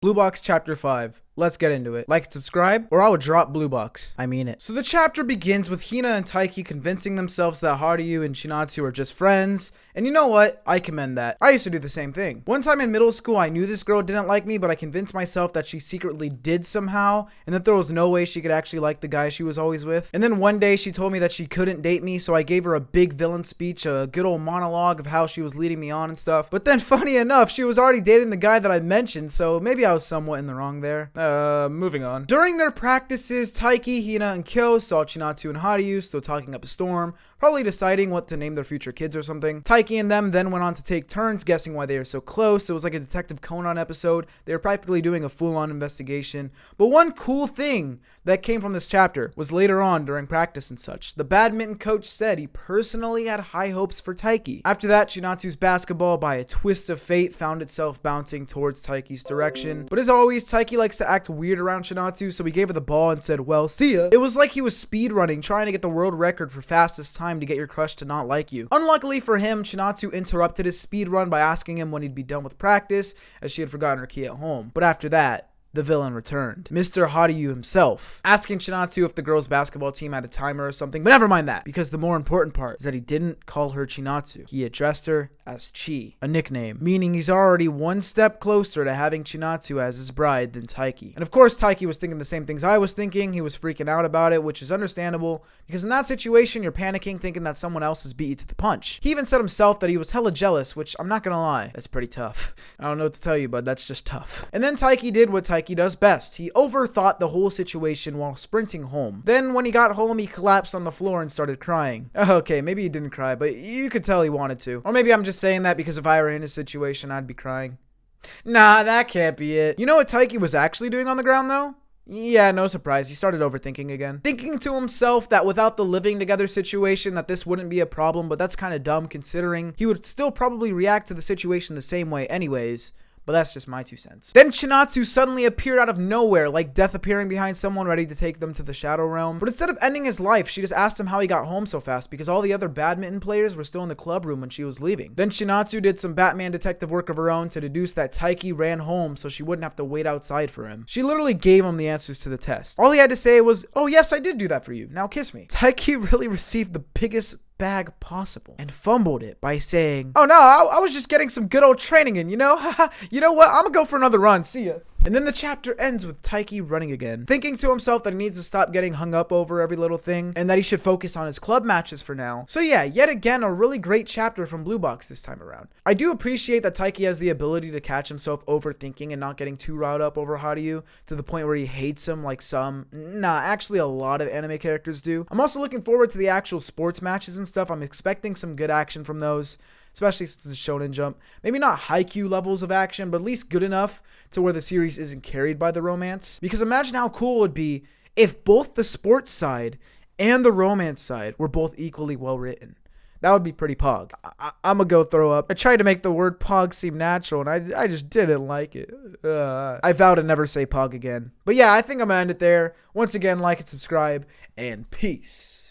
Blue Box Chapter 5. Let's get into it. Like and subscribe, or I will drop Blue Box. I mean it. So the chapter begins with Hina and Taiki convincing themselves that Haruyu and Shinatsu are just friends. And you know what? I commend that. I used to do the same thing. One time in middle school, I knew this girl didn't like me, but I convinced myself that she secretly did somehow, and that there was no way she could actually like the guy she was always with. And then one day she told me that she couldn't date me, so I gave her a big villain speech, a good old monologue of how she was leading me on and stuff. But then funny enough, she was already dating the guy that I mentioned, so maybe I was somewhat in the wrong there. Moving on. During their practices, Taiki, Hina, and Kyo saw Chinatsu and Haruyu still talking up a storm, probably deciding what to name their future kids or something. Taiki and them then went on to take turns guessing why they are so close. It was like a Detective Conan episode. They were practically doing a full-on investigation. But one cool thing that came from this chapter was later on during practice and such. The badminton coach said he personally had high hopes for Taiki. After that, Chinatsu's basketball, by a twist of fate, found itself bouncing towards Taiki's direction. But as always, Taiki likes to act weird around Chinatsu, so he gave her the ball and said, well, see ya. It was like he was speedrunning, trying to get the world record for fastest time to get your crush to not like you. Unluckily for him, Chinatsu interrupted his speedrun by asking him when he'd be done with practice, as she had forgotten her key at home. But after that, the villain returned. Mr. Haruyu himself, asking Chinatsu if the girls' basketball team had a timer or something, but never mind that, because the more important part is that he didn't call her Chinatsu. He addressed her as Chi, a nickname, meaning he's already one step closer to having Chinatsu as his bride than Taiki. And of course, Taiki was thinking the same things I was thinking. He was freaking out about it, which is understandable, because in that situation, you're panicking thinking that someone else has beat you to the punch. He even said himself that he was hella jealous, which I'm not gonna lie, that's pretty tough. I don't know what to tell you, but that's just tough. And then Taiki did what Taiki does best. He overthought the whole situation while sprinting home. Then when he got home, he collapsed on the floor and started crying. Okay, maybe he didn't cry, but you could tell he wanted to. Or maybe I'm just saying that because if I were in his situation, I'd be crying. Nah, that can't be it. You know what Taiki was actually doing on the ground though? Yeah, no surprise. He started overthinking again. Thinking to himself that without the living together situation that this wouldn't be a problem, but that's kind of dumb considering he would still probably react to the situation the same way anyways. But that's just my 2 cents. Then Chinatsu suddenly appeared out of nowhere, like death appearing behind someone ready to take them to the Shadow Realm. But instead of ending his life, she just asked him how he got home so fast because all the other badminton players were still in the club room when she was leaving. Then Chinatsu did some Batman detective work of her own to deduce that Taiki ran home so she wouldn't have to wait outside for him. She literally gave him the answers to the test. All he had to say was, oh yes, I did do that for you. Now kiss me. Taiki really received the biggest bag possible and fumbled it by saying, oh no, I was just getting some good old training in, you know? You know what? I'm gonna go for another run. See ya. And then the chapter ends with Taiki running again, thinking to himself that he needs to stop getting hung up over every little thing and that he should focus on his club matches for now. So yeah, yet again, a really great chapter from Blue Box this time around. I do appreciate that Taiki has the ability to catch himself overthinking and not getting too riled up over Haruyu to the point where he hates him like actually a lot of anime characters do. I'm also looking forward to the actual sports matches and stuff. I'm expecting some good action from those, especially since it's Shonen Jump. Maybe not high-Q levels of action, but at least good enough to where the series isn't carried by the romance. Because imagine how cool it would be if both the sports side and the romance side were both equally well written. That would be pretty pog. I'm gonna go throw up. I tried to make the word pog seem natural, and I just didn't like it. I vow to never say pog again. But yeah, I think I'm gonna end it there. Once again, like and subscribe, and peace.